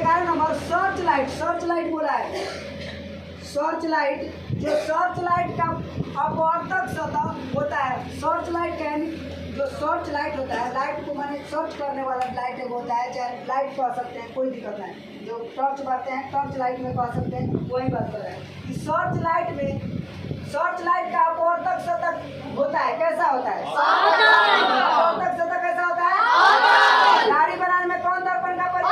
11 number search light. Search light बोला है, search light, जो सर्च लाइट का अपवर्तक सतह होता है। सर्च लाइट का यानी जो सर्च लाइट होता है, लाइट को माने सर्च करने वाला लाइट एक होता है, चाहे लाइट कह सकते हैं, कोई दिक्कत नहीं। जो टॉर्च बातें हैं टॉर्च लाइट में कह सकते हैं, वही बात कर रहे हैं कि सर्च लाइट में, सर्च लाइट का अपवर्तक सतह होता है। कैसा होता है? अपवर्तक सतह कैसा होता है? दाढ़ी बनाने में कौन दर्पण का प्रयोग?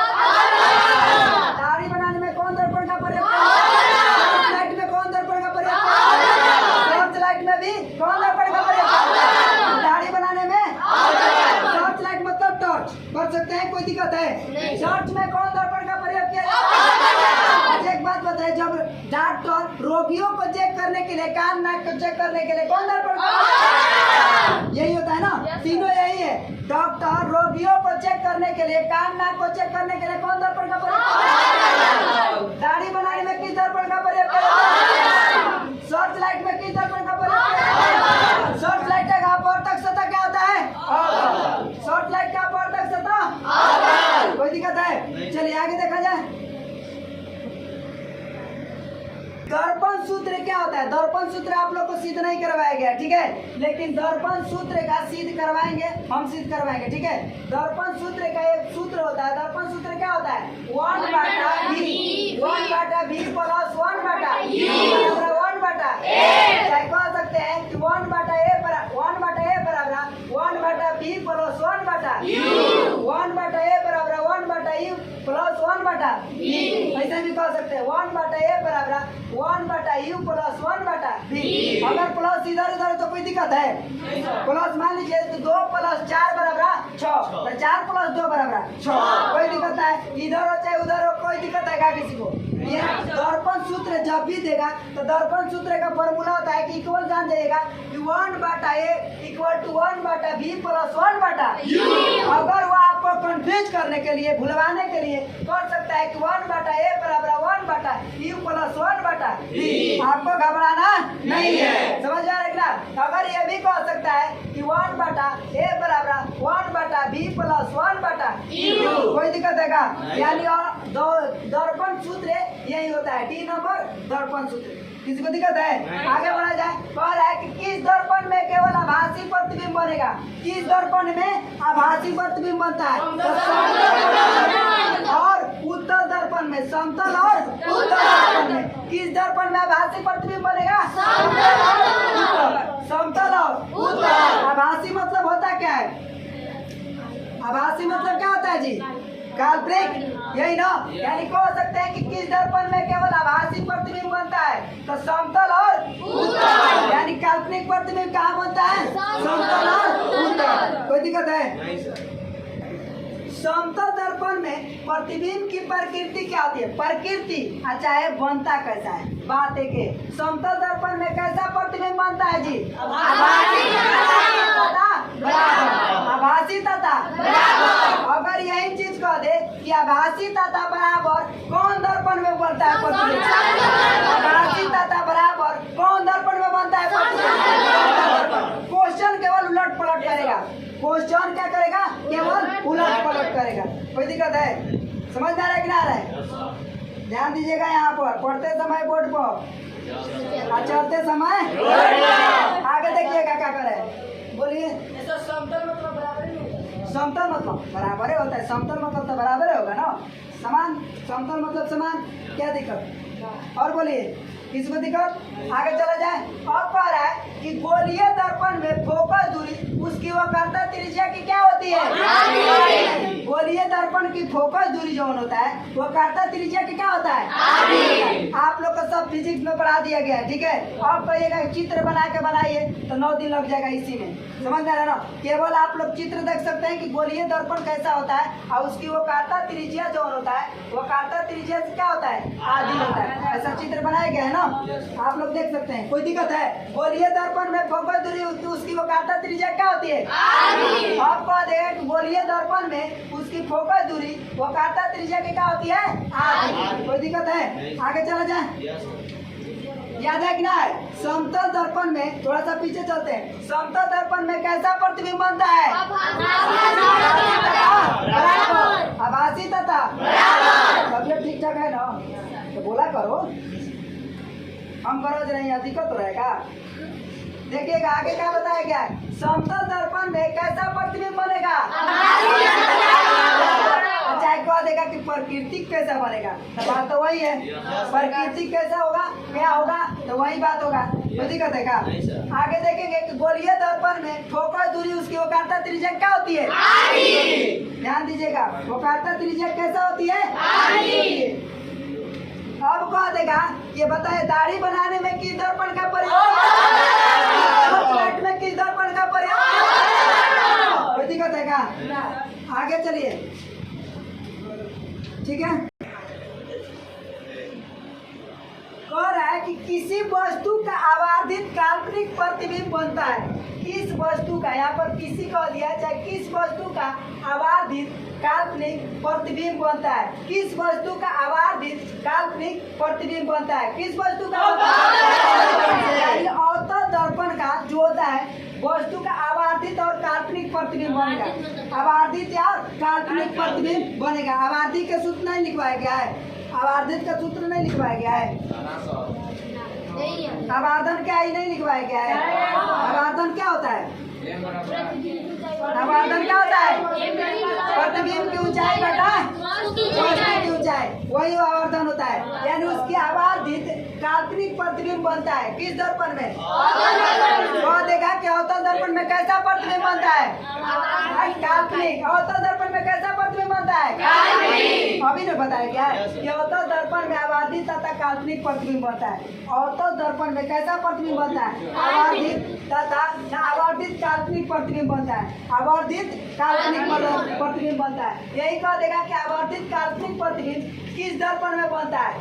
दाढ़ी बनाने में कौन दर्पण का प्रयोग? सर्च लाइट में कौन दर्पण का प्रयोग? सर्च लाइट में भी कौन दर्पण का प्रयोग? दाढ़ी बनाने में सर्च लाइट मतलब टॉर्च कर सकते हैं, कोई दिक्कत है? सर्च में कौन दर्पण का प्रयोग किया जाता है? एक बात बताए, जब डॉक्टर रोगियों को चेक करने के लिए, कान नाक को चेक करने के लिए कौन दर्पण का, यही होता है ना, तीनों यही है। डॉक्टर रोगियों को चेक करने के लिए, कान नाक को चेक करने के लिए कौन दर्पण का प्रयोग? दाढ़ी बनाने में किस दर्पण का प्रयोग किया जाता है? सर्च लाइट में किस दर्पण का प्रयोग किया जाता है? सर्च लाइट का अपवर्तक सतह क्या होता है? सर्च लाइट का अपवर्तक सतह, कोई दिक्कत है? चलिए आगे देखा जाए। दर्पण सूत्र क्या होता है? दर्पण सूत्र आप लोग को सिद्ध नहीं करवाया गया, ठीक है, लेकिन दर्पण सूत्र का सिद्ध करवाएंगे, हम सिद्ध करवाएंगे, ठीक है। दर्पण सूत्र का एक सूत्र होता है। दर्पण सूत्र क्या होता है? 1/v, 1/v plus 1/u, 1/a, क्या कह सकते हैं कि 1/a बराबर 1/v प्लस 1/u, 1/a बराबर 1/u प्लस 1/v, ऐसे भी कह सकते हैं 1/a बराबर 1/u प्लस 1/v। अगर प्लस इधर उधर तो कोई दिक्कत है? प्लस मान लीजिए तो 2 + 4 बराबर 6, तो 4 + 2 बराबर 6, कोई दिक्कत है? इधर हो चाहे उधर हो, कोई दिक्कत है क्या किसी को? ये दर्पण सूत्र जब भी देगा तो दर्पण सूत्र का फॉर्मूला होता है कि इक्वल जान जाइएगा कि 1/a = 1/v प्लस 1/u। अगर वो आपको कंफ्यूज करने के लिए, भुलवाने के लिए कर सकता है कि 1/a बराबर 1/u प्लस 1/v। आपको घबराना नहीं है, समझ आ रहा है? अगर ये भी कह सकता है कि 1/a बराबर 1/v प्लस 1/u, कोई दिक्कत है क्या? यानी दर्पण सूत्र यही होता है, 3 नंबर दर्पण सूत्र। किसी को दिक्कत है? आगे बढ़ा जाए। कह रहा है कि किस दर्पण में केवल आभासी प्रतिबिंब बनेगा? किस दर्पण में आभासी प्रतिबिंब बनता है? और उत्तल दर्पण में, समतल और उत्तल दर्पण में। किस दर्पण में आभासी प्रतिबिंब बनेगा? समतल और उत्तल। आभासी मतलब होता क्या है? आभासी मतलब क्या होता है जी? काल्पनिक, यही ना? यानी कह सकते हैं कि किस दर्पण में केवल आभासी प्रतिबिंब बनता है? तो समतल और उत्तल। यानी काल्पनिक प्रतिबिंब कहाँ बनता है? समतल और उत्तल। कोई दिक्कत है? समतल दर्पण में प्रतिबिंब की प्रकृति क्या होती है? प्रकृति चाहे बनता कैसा है, बात एक है। समतल दर्पण में कैसा प्रतिबिंब बनता है जी? आभासी तथा बराबर। अगर यही चीज कह दे कि आभासी तथा बराबर कौन दर्पण में बनता है प्रतिबिंब? आभासी तथा बराबर कौन दर्पण में बनता है प्रतिबिंब? क्वेश्चन केवल उलट पलट करेगा। क्वेश्चन क्या करेगा? केवल उलट पलट करेगा। कोई दिक्कत है? समझ में आ रहा है कि ना आ रहा है? ध्यान दीजिएगा यहाँ पर, पढ़ते समय बोर्ड पर, चलते समय आगे देखिएगा क्या करे। बोलिए। समतल मतलब बराबर ही होता है। समतल मतलब बराबर ही होता है। समतल मतलब तो बराबर होगा ना, समान। समतल मतलब समान, क्या दिक्कत? और बोलिए, किसको दिक्कत? आगे चला जाए। अब कह रहा है कि गोलीय दर्पण में फोकस दूरी उसकी वक्रता त्रिज्या की क्या होती है? गोलीय दर्पण की फोकस दूरी जो होता है वक्रता त्रिज्या की क्या होता है? आप लोग को सब फिजिक्स में पढ़ा दिया गया है, ठीक है। अब कहिएगा चित्र बना के बनाइए तो 9 दिन लग जाएगा इसी में, समझ में आ रहा है ना? केवल आप लोग चित्र देख सकते हैं कि गोलीय दर्पण कैसा होता है और उसकी वक्रता त्रिज्या जो होता है, वक्रता त्रिज्या से क्या होता है? आधी होता है। ऐसा चित्र बनाया गया है ना, आप लोग देख सकते हैं। कोई दिक्कत है? गोलीय दर्पण में फोकस दूरी उसकी वक्रता त्रिज्या क्या होती है? आप कह देगा कि गोलीय दर्पण में उसकी फोकस दूरी वक्रता त्रिज्या की क्या होती है? आधी। कोई दिक्कत है? आगे चला जाए। याद है कि ना है? समतल दर्पण में, थोड़ा सा पीछे चलते हैं, समतल दर्पण में कैसा प्रतिबिंब बनता है? आभासी तथा बराबर। शिक्षक है ना, तो बोला करो, हम करो जो नहीं दिक्कत हो रहेगा। देखिएगा आगे क्या बताया गया है, समतल दर्पण में कैसा प्रतिबिंब बनेगा। अच्छा एक बात देगा कि प्रकृति कैसा बनेगा, तो बात तो वही है, प्रकृति कैसा होगा, क्या होगा, तो वही बात होगा, कोई दिक्कत है क्या। आगे देखेंगे कि गोलीय दर्पण में फोकस दूरी उसकी वक्रता त्रिज्या क्या होती है, ध्यान दीजिएगा, वक्रता त्रिज्या कैसा होती है। अब कह देगा ये बताए दाढ़ी बनाने में किस दर्पण का प्रयोग, में किस दर्पण का प्रयोग, कोई दिक्कत है क्या। आगे चलिए, ठीक है। कह रहा है कि किसी वस्तु का आवर्धित काल्पनिक प्रतिबिंब बनता है, किस वस्तु का, यहाँ पर किसी को दिया चाहे किस वस्तु का आवर्धित काल्पनिक प्रतिबिंब बनता है, किस वस्तु का आवर्धित काल्पनिक प्रतिबिंब बनता है, किस वस्तु का अवतल दर्पण का जो होता है वस्तु का आवर्धित और काल्पनिक प्रतिबिंब बनेगा, आवर्धित या काल्पनिक प्रतिबिंब बनेगा। आवर्धित का सूत्र नहीं लिखवाया गया है, आवर्धित का सूत्र नहीं लिखवाया गया है, आवर्धन क्या ही नहीं लिखवाया गया है। आवर्धन क्या होता है, आवर्धन क्या होता है, प्रतिबिंब की ऊंचाई घटा वस्तु की ऊंचाई, वही आवर्धन होता है। यानी उसकी आवर्धित काल्पनिक प्रतिबिंब बनता है किस दर्पण में, कह देगा कि अवतल दर्पण में कैसा प्रतिबिंब बनता है, काल्पनिक। अवतल दर्पण में कैसा प्रतिबिंब बनता है, अभी ने बताया क्या है कि अवतल दर्पण में आवर्धित तथा काल्पनिक प्रतिबिंब बनता है। अवतल दर्पण में कैसा प्रतिबिंब बनता है, आवर्धित तथा आवर्धित काल्पनिक प्रतिबिंब बनता है, आवर्धित काल्पनिक प्रतिबिंब बनता है। यही कह देगा कि आवर्धित काल्पनिक प्रतिबिंब किस दर्पण में बनता है,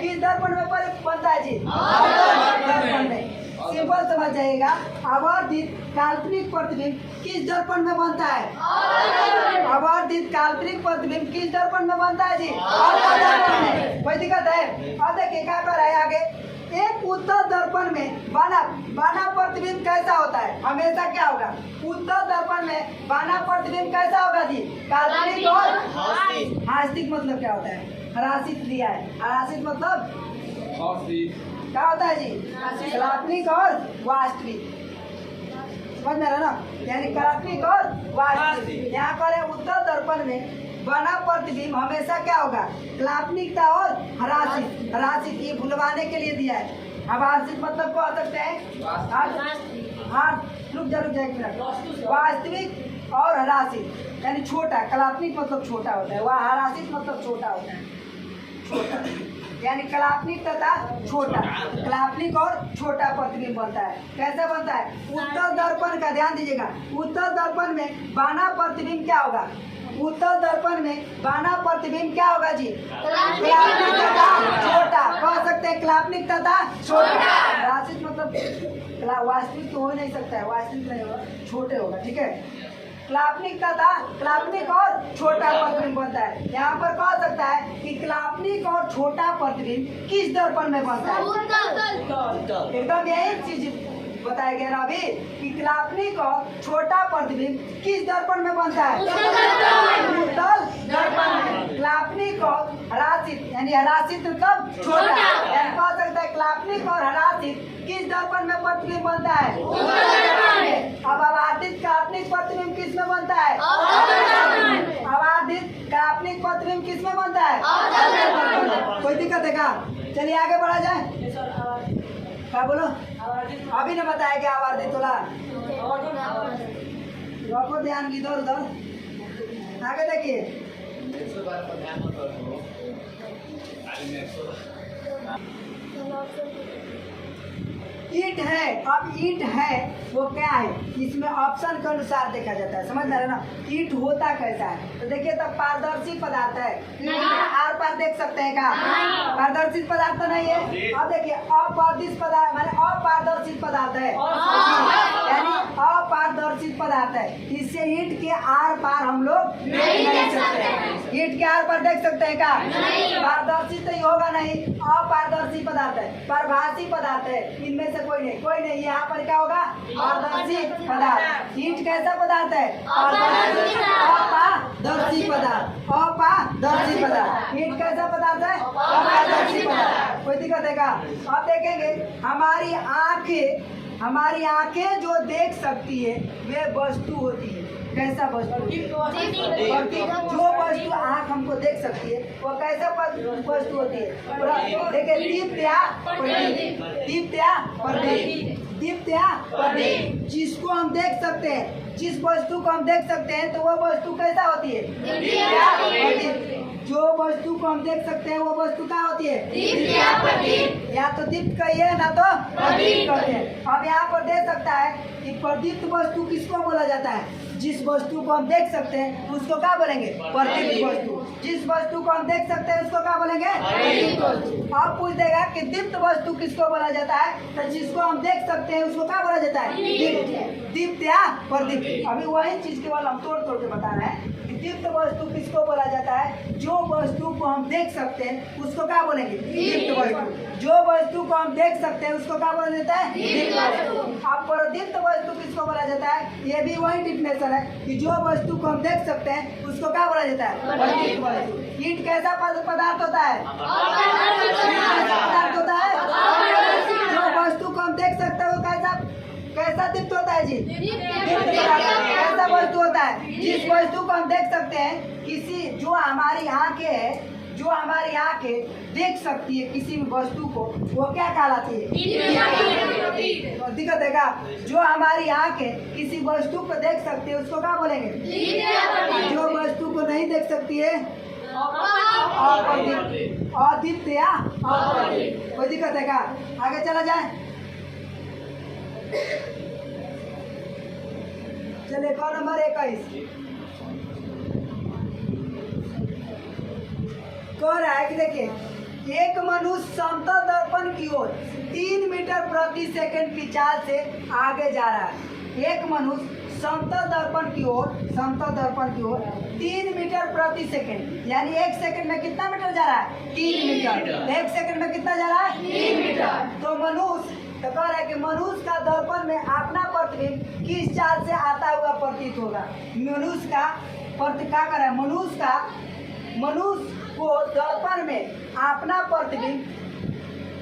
किस दर्पण में बनता है जी, दर्पण में। सिंपल समझ जाइएगा, आवर्धित काल्पनिक प्रतिबिंब किस दर्पण में बनता है, आवर्धित काल्पनिक प्रतिबिंब किस दर्पण में बनता है जी, दर्पण में। कोई दिक्कत है। अब देखिए क्या कर रहा है आगे, एक उत्तल दर्पण में बाना प्रतिबिंब कैसा होता है, हमेशा क्या होगा, उत्तल दर्पण में बाना प्रतिबिंब कैसा होगा जी, काल्पनिक और हास्तिक। मतलब क्या होता है, हरासित लिया है, हरासित मतलब क्या होता है जी, काल्पनिक और वास्तविक, समझ में रहा ना, यानी काल्पनिक और वास्तविक। यहाँ पर है उत्तल दर्पण में बना प्रतिबिंब हमेशा क्या होगा, काल्पनिकता और हरासित। हरासित ये भुलवाने के लिए दिया है, हरासित मतलब कह सकते हैं, हाँ रुक जा एक मिनट, वास्तविक और हरासित यानी छोटा, काल्पनिक मतलब छोटा होता है, वह हरासित मतलब छोटा होता है, छोटा यानी काल्पनिक तथा छोटा, काल्पनिक और छोटा प्रतिबिंब बनता है। कैसे बनता है, उत्तल दर्पण का ध्यान दीजिएगा, उत्तल दर्पण में बाना प्रतिबिंब क्या होगा, उत्तल दर्पण में बाना प्रतिबिंब क्या होगा जी, काल्पनिक तथा छोटा, कह सकते हैं काल्पनिक तथा छोटा। हरासित मतलब वास्तविक तो हो नहीं सकता है, वास्तविक नहीं होगा, छोटे होगा, ठीक है। काल्पनिक तथा काल्पनिक और छोटा प्रतिबिंब बनता है। यहाँ पर कह सकता है कि काल्पनिक और छोटा प्रतिबिंब किस दर्पण में बनता है, एकदम यही चीज बताया गया ना अभी कि काल्पनिक और छोटा प्रतिबिंब किस दर्पण में बनता है, उत्तल दर्पण में। काल्पनिक और हरासित यानी हरासित मतलब छोटा, यानी कह सकता है काल्पनिक और हरासित किस दर्पण में प्रतिबिंब बनता है, अब आवर्धित काल्पनिक प्रतिबिंब किस में बनता है, आवर्धित काल्पनिक प्रतिबिंब किस में बनता है, कोई दिक्कत है क्या। चलिए आगे बढ़ा जाए, क्या बोलो, अभी ने बताया क्या आवर्धित तोला, रखो ध्यान इधर उधर, आगे देखिए। ईंट है, अब ईंट है वो क्या है, इसमें ऑप्शन के अनुसार देखा जाता है, समझ में आ रहा है ना। ईंट होता कैसा है, तो देखिए तब पारदर्शी पदार्थ है, आर पार देख सकते हैं क्या, पारदर्शी पदार्थ तो नहीं है। अब देखिए अपारदर्शी पदार्थ माने अपारदर्शी पदार्थ है, यानी अपारदर्शी पदार्थ है, इससे ईंट के आर पार हम लोग नहीं देख सकते, ईंट के आर पर देख सकते हैं क्या? पारदर्शी तो ये होगा नहीं, अपारदर्शी पदार्थ है, परभाषी पदार्थ है, इनमें से कोई नहीं। यहाँ पर क्या होगा? पारदर्शी पदार्थ। ईंट कैसा पदार्थ है? अपारदर्शी पदार्थ। अपारदर्शी पदार्थ। ईंट कैसा पदार्थ है? अपारदर्शी पदार्थ। कोई दिक्कत है क्या? अब देखेंगे हमारी आंखें जो देख सकती है वे वस्तु होती है। कैसा वस्तु? जो वस्तु आँख हमको देख सकती है वो कैसा वस्तु होती है? देखिए, दीप्त या प्रदीप, दीप्त या प्रदीप, दीप्त या प्रदीप। जिसको हम देख सकते हैं, जिस वस्तु को हम देख सकते हैं तो वो वस्तु कैसा होती है? दीप्त या प्रदीप। जो वस्तु को हम देख सकते हैं वो वस्तु क्या होती है? दीप्त या प्रदीप। या तो दीप्त कहिए ना तो प्रदीप कहते हैं। अब यहाँ पर दे सकता है कि प्रदीप्त वस्तु किसको बोला जाता है? जिस वस्तु को हम देख सकते हैं उसको क्या बोलेंगे? प्रदीप्त वस्तु। जिस वस्तु को हम देख सकते हैं उसको क्या बोलेंगे? प्रदीप्त वस्तु। आप पूछ देगा कि दीप्त वस्तु किसको बोला जाता है, तो जिसको हम देख सकते हैं उसको क्या बोला जाता है? दीप्त या प्रदीप्त। अभी वही चीज केवल हम तोड़ के बता रहे हैं कि दीप्त वस्तु किसको बोला जाता है? जो वस्तु को हम देख सकते हैं उसको क्या बोलेंगे? दीप्त वस्तु। जो वस्तु को हम देख सकते हैं उसको क्या बोला जाता है? दीप्त वस्तु। अब प्रदीप्त वस्तु किसको बोला जाता है? ये भी वही डिफिनेशन है कि जो वस्तु को हम देख सकते हैं उसको क्या बोला जाता है? प्रदीप्त वस्तु। ईंट कैसा पदार्थ होता है? पदार्थ होता है। जो वस्तु को हम देख सकते हैं वो कैसा दीप्त होता है जी? कैसा वस्तु होता है? जिस वस्तु को हम देख सकते हैं, किसी जो हमारी आंखें देख सकती है किसी भी वस्तु को, वो क्या कहलाती है? दिक्कत है क्या? जो हमारी आंखें किसी वस्तु को देख सकती है उसको क्या बोलेंगे? जो वस्तु को नहीं देख सकती है अदीप्त या अप्रदीप्त। कोई दिक्कत है क्या? आगे चला जाए। चलिए कौन नंबर 21 कह रहा है कि देखिए, एक मनुष्य समतल दर्पण की ओर 3 मीटर प्रति सेकंड की चाल से आगे जा रहा है। एक मनुष्य समतल दर्पण की ओर 3 मीटर प्रति सेकंड, यानी 1 सेकंड में कितना मीटर जा रहा है? 3 मीटर। 1 सेकंड में कितना जा रहा है? 3 मीटर। तो मनुष्य तो कह रहा है कि मनुष्य का दर्पण में अपना प्रतिबिंब किस चाल से आता हुआ प्रतीत होगा? मनुष्य का क्या कर रहा है? मनुष्य को दर्पण में अपना प्रतिबिंब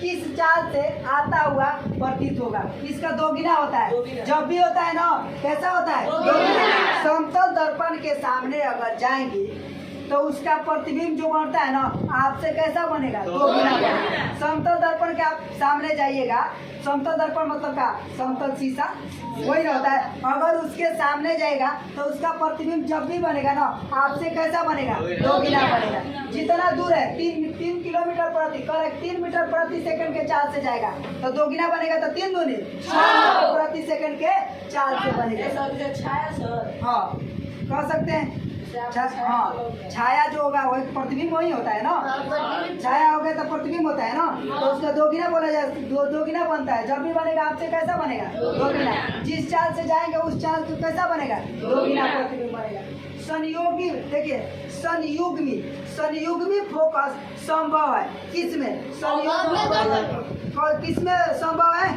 किस चाल से आता हुआ प्रतीत होगा? इसका दोगुना होता है। जब भी होता है ना, कैसा होता है? दोगुना। समतल दर्पण के सामने अगर जाएंगे तो उसका प्रतिबिंब जो बनता है ना, आपसे कैसा बनेगा? दोगुना बनेगा। समतल दर्पण के आप सामने जाइएगा, समतल दर्पण मतलब क्या? समतल शीशा वही रहता है। अगर उसके सामने जाएगा तो उसका प्रतिबिंब जब भी बनेगा ना, आपसे कैसा बनेगा? दोगुना बनेगा। जितना दूर है 3 किलोमीटर प्रति 3 मीटर प्रति सेकंड के चाल से जाएगा तो दोगुना बनेगा, तो 3 दूनी 6 प्रति सेकंड के चाल से बनेगा। हाँ, कह सकते हैं। हाँ, छाया जो होगा वो प्रतिबिंब वही होता है ना। छाया हो गया तो प्रतिबिंब होता है ना, तो उसका दोगुना बोला जाए, दोगुना बनता है। जब भी बनेगा आपसे कैसा बनेगा? दोगुना। जिस चाल से जाएंगे उस चाल को कैसा बनेगा? दोगुना प्रतिबिंब बनेगा। संयोगी, देखिए, संयुग्मी फोकस संभव है किसमें? किसमें संभव है?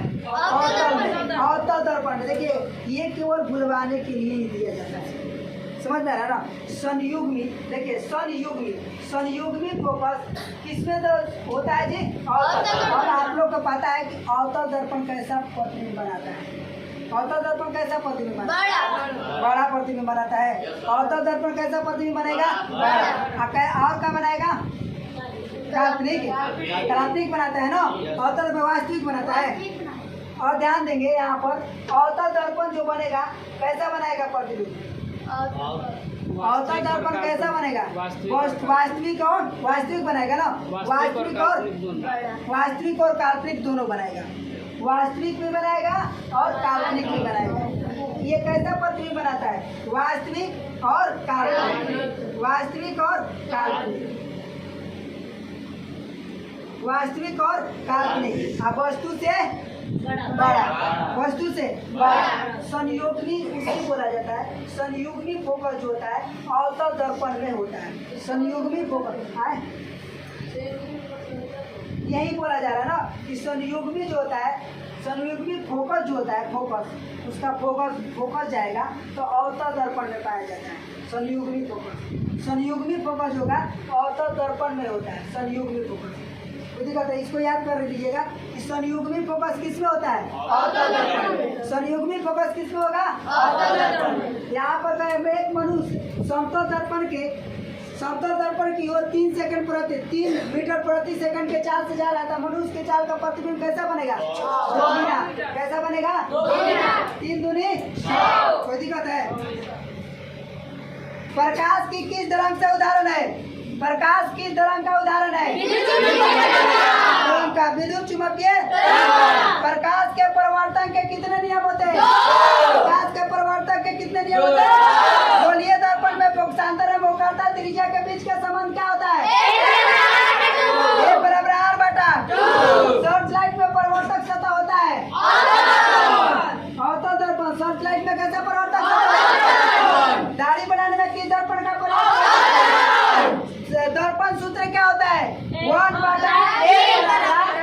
अवतल दर्पण। देखिए, ये केवल भुलवाने के लिए ही दिया जाता है, समझ में आ रहा है ना? संयुग्मी, देखिए, संयुग्मी फोकस किसमें होता है जी? अवतल। और आप लोग को पता है कि अवतल दर्पण कैसा प्रतिबिंब बनाता है? अवतल दर्पण कैसा प्रतिबिंब बनाता है? बड़ा प्रतिबिंब बनाता है। अवतल दर्पण कैसा प्रतिबिंब बनेगा? बड़ा। और क्या बनाएगा? काल्पनिक बनाता है ना। अवतल में वास्तविक बनाता है। और ध्यान देंगे यहाँ पर, अवतल दर्पण जो बनेगा कैसा बनाएगा प्रतिबिंब? अवतल दर्पण कैसा बनेगा? वास्तविक बनाएगा ना। वास्तविक और काल्पनिक दोनों बनाएगा। वास्तविक भी बनाएगा और काल्पनिक भी बनाएगा। ये कैसा प्रतिबिंब बनाता है? वास्तविक और काल्पनिक। वास्तविक और काल्पनिक। वास्तविक और काल्पनिक। अब वस्तु से बड़ा, वस्तु से बड़ा। संयुग्मी उसको बोला जाता है। संयुग्मी फोकस जो होता है अवतल दर्पण में होता है। संयुग्मी फोकस यही बोला जा रहा है ना कि संयुग्मी जो होता है, संयुग्मी फोकस जो होता है, फोकस उसका फोकस जाएगा तो अवतल दर्पण में पाया जाता है। संयुग्मी फोकस होगा अवतल दर्पण में होता है। संयुग्मी फोकस है, इसको याद कर लीजिएगा कि संयुग्मी फोकस किस में होता है? अवतल दर्पण। संयुग्मी फोकस किस में होगा? अवतल दर्पण। यहाँ पर एक मनुष्य समतल दर्पण की ओर 3 मीटर प्रति सेकंड के चाल से जा रहा था। मनुष्य के चाल का प्रतिबिंब कैसा बनेगा? दोगुना। कैसा बनेगा? 3 दूनी। कोई दिक्कत है? प्रकाश की किस तरंग से उदाहरण है? प्रकाश किस तरंग का उदाहरण है? विद्युत चुंबकीय। प्रकाश के परिवर्तन के कितने नियम होते हैं? प्रकाश के परिवर्तन के कितने नियम होते हैं? गोलीय दर्पण में फोकसांतर एवं फोकलता त्रिज्या के बीच का संबंध क्या होता है? A बराबर R बटा। सर्च लाइट में परिवर्तक सतह होता है अवतल दर्पण। सर्च लाइट में कैसा परिवर्तक सतह? दाढ़ी बनाने में किस दर्पण का परिवर्तन? दर्पण सूत्र क्या होता है? 1 बटा A बराबर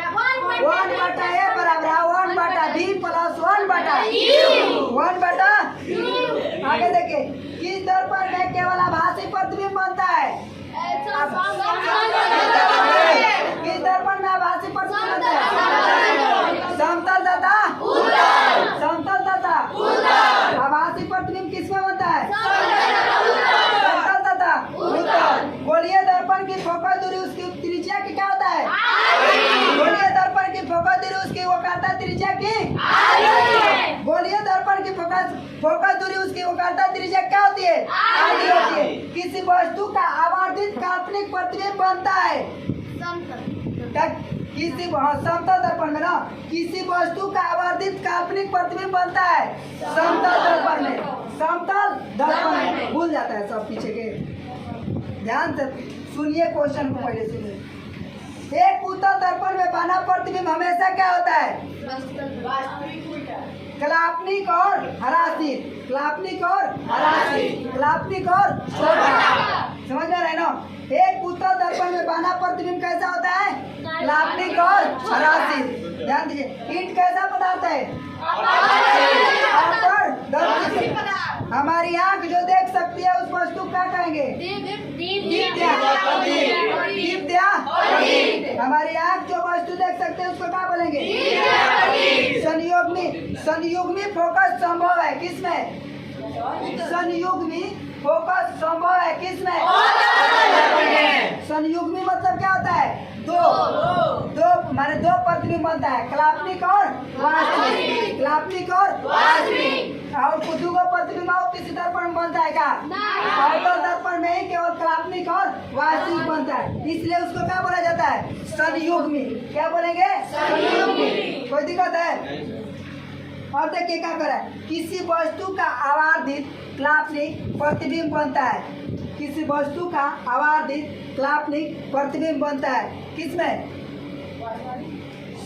1 बटा B प्लस 1 बटा 1 बटा। आगे देखिए, किस दर्पण में केवल आभासी प्रतिबिंब बनता है? किस दर्पण में आभासी प्रतिबिंब बनता है? समतल तथा आभासी प्रतिबिंब किस में बनता है? समतल तथा उत्तल। गोलीय दर्पण की फोकस दूरी उसकी त्रिज्या की क्या होता है? गोलीय दर्पण की फोकस दूरी उसकी वक्रता त्रिज्या की। गोलीय दर्पण की फोकस दूरी उसकी वक्रता त्रिज्या क्या होती है? आधी होती है। किसी वस्तु का आवर्धित काल्पनिक प्रतिबिंब बनता है समतल दर्पण में ना। किसी वस्तु का आवर्धित काल्पनिक प्रतिबिंब बनता है समतल दर्पण में। समतल दर्पण में भूल जाता है सब पीछे के। ध्यान से सुनिए क्वेश्चन को पहले सुनिए। एक उत्तल दर्पण में बना प्रतिबिंब हमेशा क्या होता है? कलात्मक और हरासित। कलात्मक और छोटा। समझ में रहे ना? एक उत्तल दर्पण में बना प्रतिबिंब कैसा होता है? कलात्मक और हरासित। ध्यान दीजिए, ईंट कैसा पदार्थ है? हमारी आंख जो देख सकती है उस वस्तु क्या कहेंगे? दीप्त्या। हमारी आंख जो वस्तु देख सकते हैं उसको क्या बोलेंगे? संयुग्मी फोकस संभव है किसमें? संयुग्मी फोकस संभव है किसमें? संयुग्मी मतलब क्या होता है? दो माने दो प्रतिबिंब बनता है, कलात्मक और वास्तविक। कलात्मक और वास्तविक। और दो प्रतिबिंब और किसी दर्पण में बनता है क्या? अवतल दर्पण में ही केवल कलात्मक और वास्तविक बनता है, इसलिए उसको क्या बोला जाता है? संयुग्मी। क्या बोलेंगे? संयुग्मी। कोई दिक्कत है? और देखिए क्या कर रहा है, किसी वस्तु का आवर्धित कलात्मक प्रतिबिंब बनता है। किसी वस्तु का आवर्धित कलात्मक प्रतिबिंब बनता है किसमें?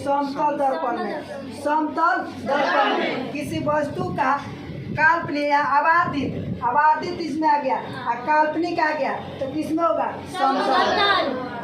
समतल दर्पण में। समतल दर्पण में किसी वस्तु का काल्पनिक या आवर्धित इसमें आ गया और काल्पनिक आ गया तो किसमें होगा? समतल।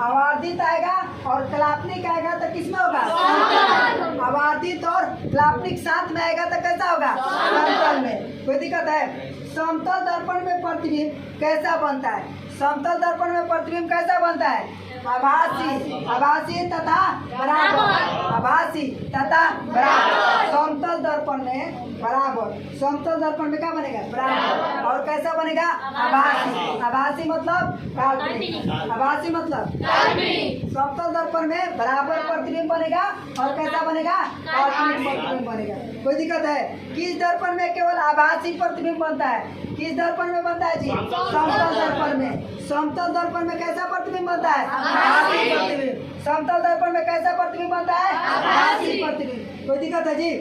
आवर्धित आएगा और कलात्मक आएगा तो किसमें होगा? समतल। आवर्धित और कलात्मक साथ में आएगा तो कैसा होगा? समतल में। कोई दिक्कत है? समतल दर्पण में प्रतिबिंब कैसा बनता है? समतल दर्पण में प्रतिबिंब कैसा बनता है? आभासी तथा बराबर। आभासी तथा बराबर। समतल दर्पण में बराबर। समतल दर्पण में क्या बनेगा? बराबर। और कैसा बनेगा? आभासी। आभासी मतलब काल्पनिक। आभासी मतलब काल्पनिक। समतल दर्पण में बराबर प्रतिबिंब बनेगा और कैसा बनेगा? काल्पनिक प्रतिबिंब बनेगा। कोई दिक्कत है? किस दर्पण में केवल आभासी प्रतिबिंब बनता है? किस दर्पण में बनता है जी? समतल दर्पण में। समतल दर्पण में कैसा प्रतिबिंब बनता है? आभासी प्रतिबिंब। समतल दर्पण में कैसा प्रतिबिंब बनता है? आभासी प्रतिबिंब। कोई दिक्कत है जी?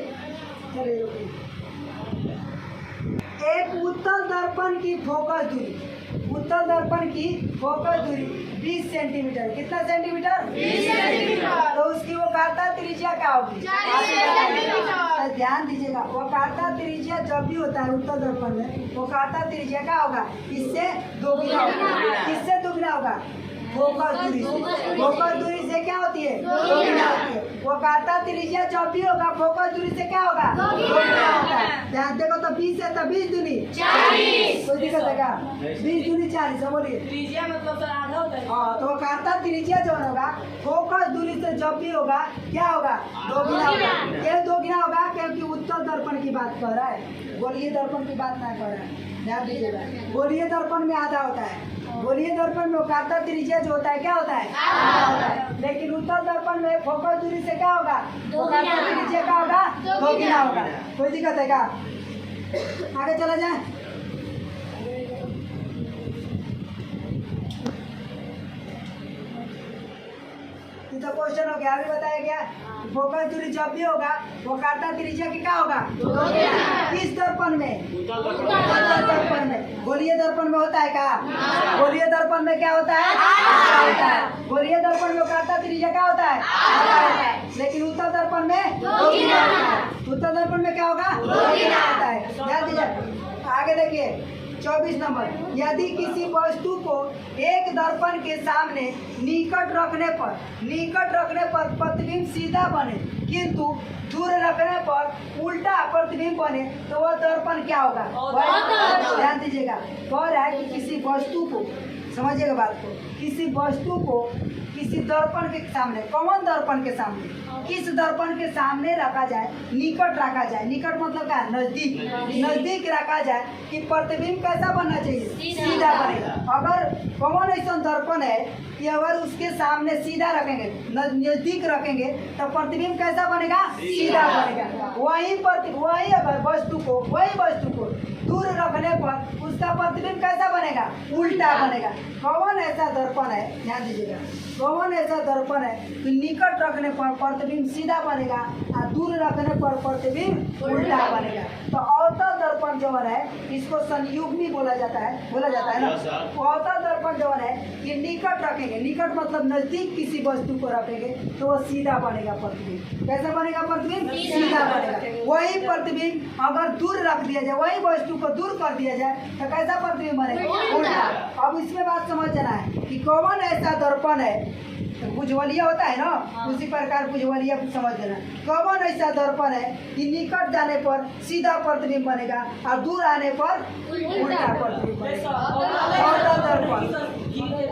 चलिए, एक उत्तल दर्पण की फोकस दूरी उत्तल दर्पण की फोकस दूरी 20 सेंटीमीटर। कितना सेंटीमीटर? 20 सेंटीमीटर। तो उसकी वक्रता त्रिज्या क्या होगी? 40 सेंटीमीटर। तो ध्यान दीजिएगा, वक्रता त्रिज्या जब भी होता है उत्तल दर्पण में, वक्रता त्रिज्या क्या होगा? इससे दोगुना होगा। किससे दोगुना होगा? फोकस दूरी से। फोकस दूरी से क्या होती है? दोगुना होती है। वक्रता त्रिज्या जब भी होगा फोकस दूरी से क्या होगा? दोगुना होगा। ध्यान देखो, तो 20 है तो 20 दूनी 40। कोई दिक्कत है क्या? 20 दूनी 40 है, बोलिए। त्रिज्या मतलब सर आधा होता है। हाँ, तो वक्रता त्रिज्या जो होगा फोकस दूरी से जब भी होगा क्या होगा? दोगुना होगा। क्यों दोगुना होगा? क्योंकि उत्तल दर्पण की बात कर रहा है, गोलीय दर्पण की बात ना कर रहा है। ध्यान दीजिएगा, गोलीय दर्पण में आधा होता है। गोलीय दर्पण में वक्रता त्रिज्या जो होता है क्या होता है? आधा होता है। लेकिन उत्तल दर्पण में फोकस दूरी से क्या होगा? वक्रता त्रिज्या क्या होगा? दोगुना होगा। कोई दिक्कत है क्या? आगे चला जाए। तो क्वेश्चन हो गया, अभी बताया गया फोकस दूरी जब भी होगा वक्रता त्रिज्या की क्या होगा? किस दर्पण में? उत्तल दर्पण में। गोलीय दर्पण में होता है क्या? गोलीय दर्पण में क्या होता है? आधा होता है। गोलीय दर्पण में वक्रता त्रिज्या क्या होता है? आधा होता है। लेकिन उत्तल दर्पण में दोगुना होता है। उत्तल दर्पण में क्या होगा? दोगुना होता है। ध्यान दीजिए, आगे देखिए 24 नंबर, यदि किसी वस्तु को एक दर्पण के सामने निकट रखने पर प्रतिबिंब सीधा बने किंतु दूर रखने पर उल्टा प्रतिबिंब बने तो वह दर्पण क्या होगा? ध्यान दीजिएगा, कह रहा है कि किसी वस्तु को, समझिएगा बात को, किसी वस्तु को किसी दर्पण के सामने, कौन दर्पण के सामने, किस दर्पण के सामने रखा जाए, निकट रखा जाए। निकट मतलब क्या? नजदीक रखा जाए कि प्रतिबिंब कैसा बनना चाहिए? सीधा बनेगा। अगर कौन ऐसा दर्पण है कि अगर उसके सामने सीधा रखेंगे, नजदीक रखेंगे तो प्रतिबिंब कैसा बनेगा? सीधा बनेगा। वही अगर वस्तु को दूर रखने पर उसका प्रतिबिंब कैसा बनेगा? उल्टा बनेगा। कौन ऐसा दर्पण है? ध्यान दीजिएगा, कौन ऐसा दर्पण है कि निकट रखने पर प्रतिबिंब सीधा बनेगा और दूर रखने पर प्रतिबिंब उल्टा बनेगा? तो अवतल दर्पण जो है इसको संयुग्मी बोला जाता है ना। अवतल दर्पण जो है ये निकट रखेंगे, निकट मतलब नजदीक किसी वस्तु को रखेंगे तो वो सीधा बनेगा प्रतिबिंब। कैसा बनेगा प्रतिबिंब? सीधा बनेगा। वही प्रतिबिंब अगर दूर रख दिया जाए, वही वस्तु को दूर कर दिया जाए तो कैसा प्रतिबिंब बनेगा? उल्टा। अब इसमें बात समझना है कि कौन ऐसा दर्पण है, तो भुजवलिया होता है ना, उसी प्रकार भुजवलिया समझ लेना। कौन ऐसा दर्पण है कि निकट जाने पर सीधा प्रतिबिंब बनेगा और दूर आने पर उल्टा प्रतिबिंब बनेगा? अवतल दर्पण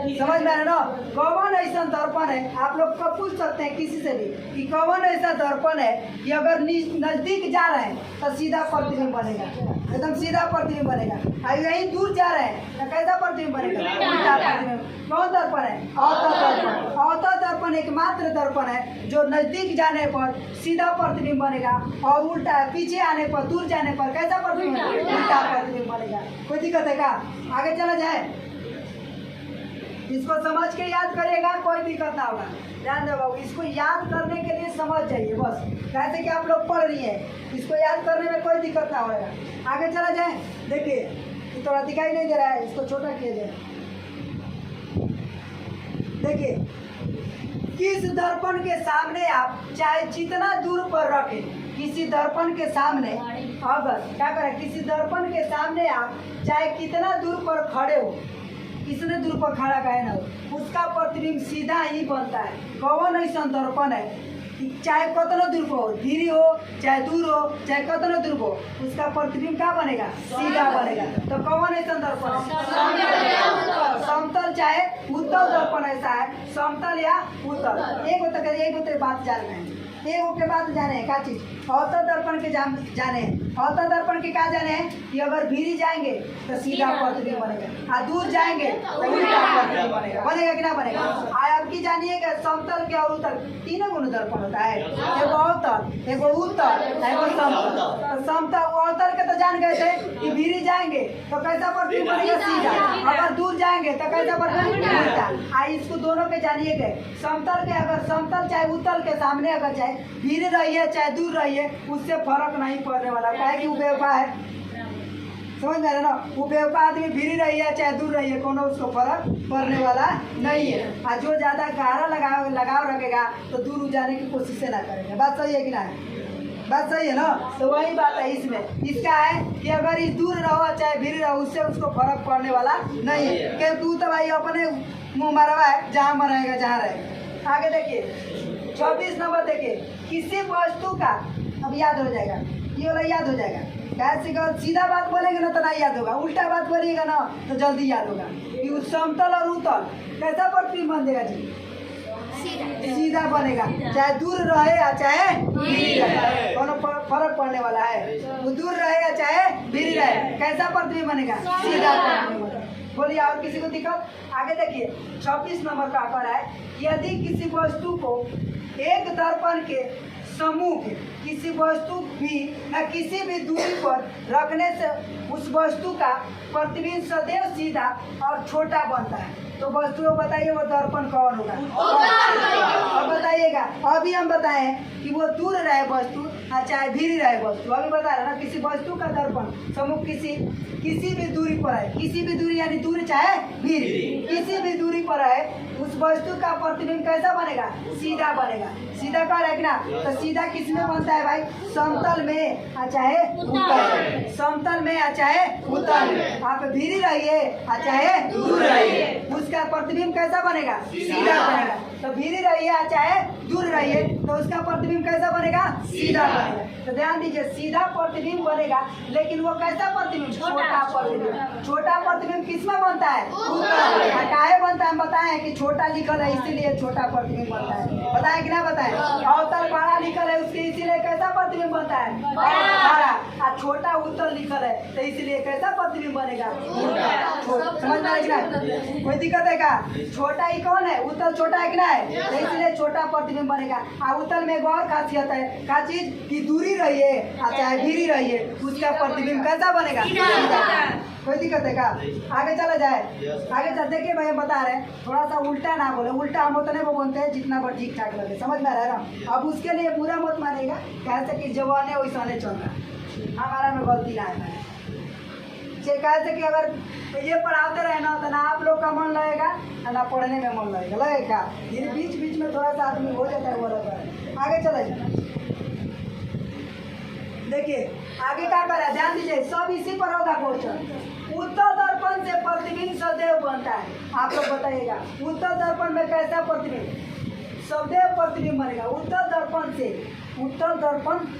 समझ में आ रहा है ना? कौन ऐसा दर्पण है, आप लोग को पूछ सकते हैं किसी से भी कि कौन ऐसा दर्पण है कि अगर नजदीक जा रहे हैं तो सीधा प्रतिबिंब बनेगा, एकदम सीधा प्रतिबिंब बनेगा, और यहीं दूर जा रहे हैं तो कैसा प्रतिबिंब बनेगा? उल्टा प्रतिबिंब। कौन दर्पण है? अवतल दर्पण। अवतल दर्पण एकमात्र दर्पण है जो नजदीक जाने पर सीधा प्रतिबिंब बनेगा और उल्टा पीछे आने पर, दूर जाने पर कैसा प्रतिबिंब? उल्टा प्रतिबिंब बनेगा। कोई दिक्कत है क्या? आगे चला जाए। इसको समझ के याद करिएगा, कोई दिक्कत ना होगा। ध्यान दो बाबू, इसको याद करने के लिए समझ जाइए बस, कैसे कि आप लोग पढ़ रही हैं, इसको याद करने में कोई दिक्कत ना होगा। आगे चला जाए। देखिए ये थोड़ा दिखाई नहीं दे रहा है, इसको छोटा किया जाए। देखिए, किस दर्पण के सामने आप चाहे जितना दूर पर रखें, किसी दर्पण के सामने अगर क्या करें, किसी दर्पण के सामने आप चाहे कितना दूर पर खड़े हो, कितने दूर पर खड़ा गए ना हो, उसका प्रतिबिंब सीधा ही बनता है। कौन ऐसा दर्पण है कि चाहे कितना दूर पर हो, धीरे हो चाहे दूर हो, चाहे कितना दूर हो, उसका प्रतिबिंब क्या बनेगा? सीधा बनेगा। तो कौन ऐसा दर्पण है? समतल चाहे उत्तल दर्पण ऐसा है, समतल या उत्तल। एक बात जानना है, एक के बात जाने हैं क्या चीज? अवतल दर्पण के जाने हैं। अवतल दर्पण के क्या जाने हैं कि अगर भीरी जाएंगे तो सीधा प्रतिबिंब बनेगा और दूर जाएंगे तो उल्टा प्रतिबिंब बनेगा। बनेगा कि ना बनेगा? अब की जानिए कि समतल के और उत्तल तीनों गुण दर्पण होता है, एगो अवतल, एगो उत्तल, एगो समतल। तो समतल अवतल के तो जान गए थे कि भीरी जाएंगे तो कैसा प्रतिबिंब बनेगा? सीधा। अगर दूर जाएंगे तो कैसा प्रतिबिंब? उल्टा। इसको दोनों के जानिए गए। समतल के अगर समतल चाहे उत्तल के सामने अगर चाहे भीड़ रही है चाहे दूर रही है, उससे फर्क नहीं पड़ने वाला, क्या है कि वो बेवफा है। समझ में आ रहा है ना। वो बेवका आदमी भीरी रही है चाहे दूर रही है, कोनो उसको फर्क पड़ने वाला नहीं है। और जो ज़्यादा गहरा लगाव रखेगा तो दूर जाने की कोशिश ना करेगा। बात सही है कि नहीं? बात सही है ना। तो वही बात है इसमें, इसका है कि अगर इस दूर रहो चाहे भीड़ रहो उससे उसको फर्क पड़ने वाला नहीं है, क्योंकि तू तो भाई अपने मुँह मरवा है, जहाँ मरेगा जहाँ रहेगा। आगे देखिए 24 नंबर देखिए, किसी वस्तु का, अब याद हो जाएगा, ये वाला याद हो जाएगा। कैसे कर सीधा बात बोलेंगे ना तो नहीं याद होगा, उल्टा बात बोलिएगा ना तो जल्दी याद होगा। कि उस समतल और उत्तल कैसा प्रतिबिंब बन देगा जी? सीधा बनेगा, चाहे दूर रहे या चाहे भीड़ रहे, कोनो फर्क पड़ने वाला है। वो दूर रहे या चाहे भीड़ रहे, कैसा प्रतिबिंब बनेगा? सीधा प्रतिबिंब बनेगा। बोलिए और किसी को दिक्कत? आगे देखिए 26 नंबर का आंकड़ा है, यदि किसी वस्तु को एक दर्पण के समूह के किसी वस्तु भी न किसी भी दूरी पर रखने से उस वस्तु का प्रतिबिंब सदैव सीधा और छोटा बनता है। तो वस्तु को बताइए वो दर्पण कौन होगा? अब बताइएगा। अभी हम बताएं कि वो दूर रहे वस्तु और चाहे भीड़ रहे वस्तु, अभी बता रहे ना किसी वस्तु का दर्पण समूह किसी भी दूरी पर है, किसी भी दूरी यानी दूर चाहे भीड़, किसी भी दूरी पर है, उस वस्तु का प्रतिबिंब कैसा बनेगा? सीधा बनेगा। सीधा कह रहे ना, तो सीधा किस में बनता है भाई? समतल में चाहे उत्तल, समतल में चाहे उत्तल में। आप भीड़ रहिए चाहे दूर रहिए, उसका प्रतिबिंब कैसा बनेगा? सीधा बनेगा। तो भीड़ रहिए चाहे दूर रहिए तो उसका प्रतिबिंब कैसा बनेगा? सीधा बनेगा। तो ध्यान दीजिए, सीधा प्रतिबिंब बनेगा, लेकिन वो कैसा प्रतिबिंब? छोटा प्रतिबिंब। छोटा प्रतिबिंब किसमें बनता है? उत्तल। काहे बनता है? हम बताएं कि छोटा लिखल है इसीलिए छोटा प्रतिबिंब बनता है। बताएं कि ना बताएं? अवतल बड़ा लिखल है उसके इसीलिए कैसा प्रतिबिंब बनता है? बड़ा। और छोटा उत्तल लिखल है तो इसलिए कैसा प्रतिबिंब बनेगा? समझ में आएगा? कोई दिक्कत है क्या? छोटा ही कौन है? उत्तल छोटा है कि ना है, तो इसलिए छोटा प्रतिबिंब बनेगा। और उत्तल में एक और खासियत है, क्या चीज? की दूरी रहिए चाहे भीड़ी रहिए उसका प्रतिबिंब कैसा बनेगा? कोई दिक्कत है क्या? आगे चला जाए, आगे चल। देखिए भाई हम बता रहे हैं, थोड़ा सा उल्टा ना बोले, उल्टा हम उतने को बोलते हैं जितना पर ठीक ठाक लगे। समझ में आ रहा है ना? अब उसके लिए बुरा मत मानेगा, कैसे कि जवाने वैसा नहीं चल रहा, हमारा में गलती ना है। कैसे कि अगर ये पढ़ाते रहे ना तो ना आप लोग का मन लगेगा और ना पढ़ने में मन लगेगा। ये बीच में थोड़ा सा आदमी हो जाता है वो लगता है। आगे चला जाए, देखिए आगे क्या कर रहा है, ध्यान दीजिए, सब इसी पर होगा क्वेश्चन। उत्तल दर्पण से प्रतिबिंब सदैव बनता है। आप लोग बताइएगा उत्तल दर्पण में कैसा प्रतिबिंब? सदैव प्रतिबिंब बनेगा। उत्तल दर्पण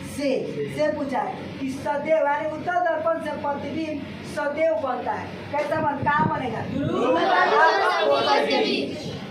से पूछा है कि सदैव यानी उत्तल दर्पण से प्रतिबिंब सदैव बनता है। कैसा कहाँ बनेगा?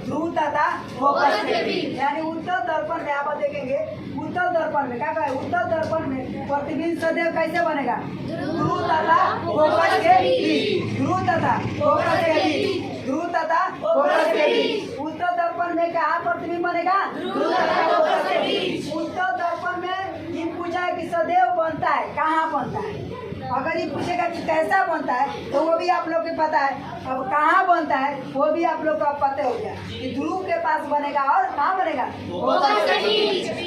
ध्रुव तथा फोकस के बीच। यानी उत्तल दर्पण में आप देखेंगे, उत्तल दर्पण में क्या कहे? उत्तल दर्पण में प्रतिबिंब सदैव कैसे बनेगा? ध्रुव तथा फोकस के बीच। ध्रुव तथा फोकस के बीच। ध्रुव तथा फोकस के बीच। उत्तल दर्पण में कहाँ प्रतिबिंब बनेगा? ध्रुव तथा फोकस के बीच। उत्तल दर्पण में ये पूछा है कि सदैव बनता है, कहाँ बनता है? अगर ये पूछेगा कि कैसा बनता है तो वो भी आप लोग को पता है। अब कहाँ बनता है वो भी आप लोग को पता हो गया कि ध्रुव के पास बनेगा और कहाँ बनेगा?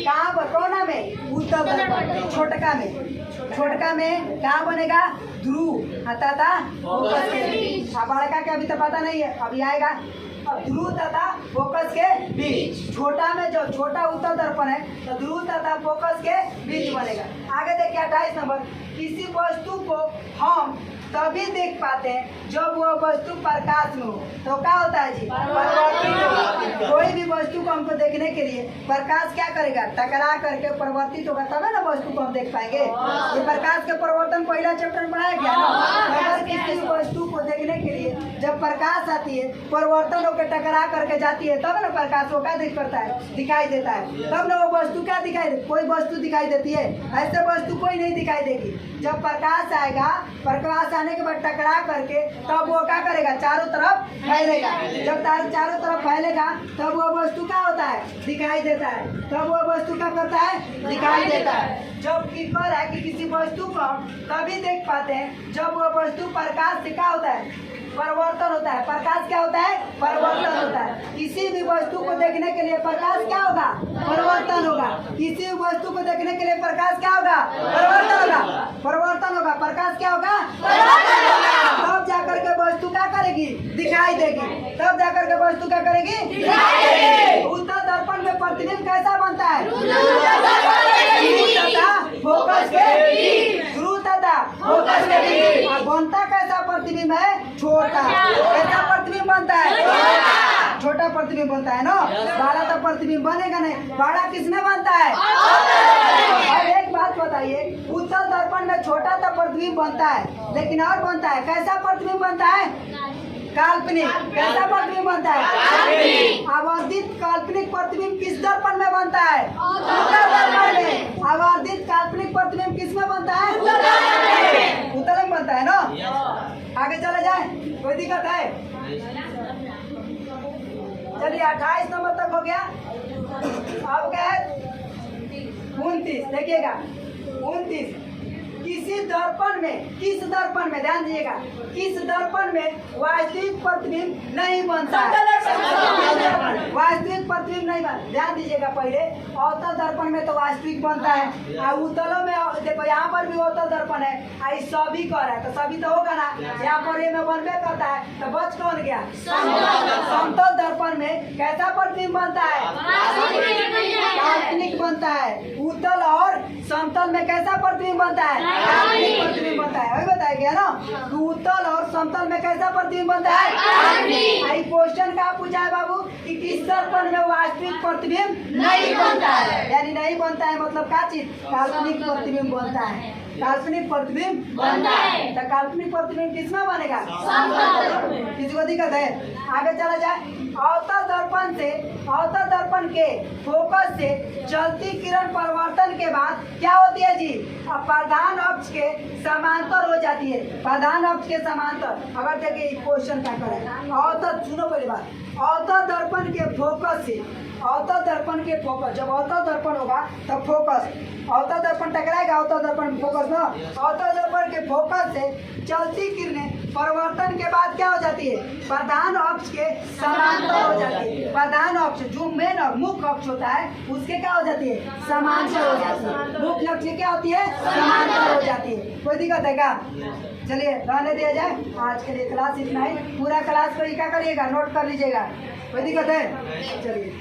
कहाँ पर? कोना में? उत्तल दर्पण। छोटका में कहाँ बनेगा? ध्रुव तथा फोकस के बीच। बड़का के अभी तो पता नहीं है, अभी आएगा। अब ध्रुव तथा फोकस के बीच। छोटा में जो छोटा उत्तल दर्पण है तो ध्रुव तथा फोकस के बीच बनेगा। आगे देखिए 28 नंबर, किसी वस्तु को हम तभी देख पाते हैं जब वह वस्तु प्रकाश में हो। तो क्या होता है जी? परिवर्तित। कोई भी वस्तु को हमको देखने के लिए प्रकाश क्या करेगा? टकरा करके परिवर्तित होगा, तब है ना वस्तु को हम देख पाएंगे। ये प्रकाश के परिवर्तन पहला चैप्टर में पढ़ाया गया ना। अगर किसी वस्तु को देखने के लिए जब प्रकाश आती है, परिवर्तन होकर टकरा करके जाती है, तब ना प्रकाश को क्या दिखाई देता है। तब ना वो वस्तु क्या दिखाई दे? कोई वस्तु दिखाई देती है, ऐसे वस्तु कोई नहीं दिखाई देगी। जब प्रकाश आएगा, प्रकाश आने के बाद टकरा करके तब वो क्या करेगा? चारों तरफ फैलेगा। जब चारों तरफ फैलेगा तब वो वस्तु क्या होता है? दिखाई देता है। तब वो वस्तु क्या करता है? दिखाई देता है। जब की कर है कि किसी वस्तु को हम तभी देख पाते हैं जब वो वस्तु प्रकाश से क्या होता है? परिवर्तन होता है। प्रकाश क्या होता है? परिवर्तन होता है। किसी भी वस्तु को देखने के लिए प्रकाश क्या होगा? परिवर्तन होगा। किसी वस्तु को देखने के लिए प्रकाश क्या होगा? परिवर्तन होगा। परिवर्तन होगा, प्रकाश क्या होगा? तब जाकर के वस्तु क्या करेगी? दिखाई देगी। तब जाकर के वस्तु क्या करेगी? उत्तल दर्पण में प्रतिबिंब कैसा बनता है? फोकस के ध्रुव तथा फोकस के बीच। और बनता कैसा प्रतिबिंब है? छोटा। कैसा प्रतिबिंब बनता है? छोटा प्रतिबिंब बनता है ना। बड़ा तो प्रतिबिंब बनेगा नहीं। बड़ा किसमें बनता है? और एक बात बताइए, उत्तल दर्पण में छोटा तो प्रतिबिंब बनता है, लेकिन और बनता है कैसा प्रतिबिंब बनता है? काल्पनिक। कैसा प्रतिबिंब बनता है? आवर्धित काल्पनिक प्रतिबिंब किस दर्पण में बनता है? उत्तल दर्पण में। आवर्धित काल्पनिक प्रतिबिंब किस में बनता है? उत्तल में बनता है ना। आगे चले जाए, कोई दिक्कत है? चलिए 28 नंबर तक हो गया। अब क्या है? 29। देखिएगा 29। किसी दर्पण में, किस दर्पण में, ध्यान दीजिएगा, किस दर्पण में वास्तविक प्रतिबिंब नहीं बनता है? वास्तविक प्रतिबिंब नहीं बनता। ध्यान दीजिएगा, पहले अवतल दर्पण में तो वास्तविक बनता है, और उत्तलों में देखो यहाँ पर भी अवतल दर्पण है, आई सभी कर है तो सभी तो होगा ना। यहाँ पर ये में बनबे करता है, तो बच कौन गया? समतल दर्पण में कैसा प्रतिबिंब बनता है? काल्पनिक बनता है। उत्तल और समतल में कैसा प्रतिबिंब बनता है? काल्पनिक प्रतिबिंब बनता है। वही बताया गया ना, तो उत्तल और समतल में कैसा प्रतिबिंब बनता है? आई क्वेश्चन का पूछा है बाबू कि किस दर्पण में वास्तविक प्रतिबिंब नहीं बनता है? यानी नहीं बनता है मतलब क्या चीज? काल्पनिक प्रतिबिंब बनता है। काल्पनिक प्रतिबिंब बनता है। तो काल्पनिक प्रतिबिंब किसमें बनेगा? किसी को दिक्कत है? आगे चला जाए। अवतल दर्पण से, अवतल दर्पण के फोकस से चलती किरण परिवर्तन के बाद क्या होती है जी? अब प्रधान अक्ष के समांतर हो जाती है। प्रधान अक्ष के समांतर। अगर देखिए क्वेश्चन क्या करें, अवतल, सुनो पहली बात, अवतल दर्पण के फोकस से, अवतल दर्पण के फोकस, जब अवतल दर्पण होगा तब फोकस, अवतल दर्पण टकराएगा अवतल दर्पण फोकस ना। अवतल दर्पण के फोकस से चलती किरणें परिवर्तन के बाद क्या हो जाती है? प्रधान अक्ष के समांतर हो जाती है। प्रधान अक्ष जो मेन मुख्य अक्ष होता है उसके क्या हो जाती है? समांतर हो जाती है। मुख्य अक्ष क्या होती है? समांतर हो जाती है। कोई दिक्कत है क्या? चलिए रहने दिया जाए। आज के लिए क्लास इतना ही। पूरा क्लास को क्या करिएगा? नोट कर लीजिएगा। कोई दिक्कत है? चलिए।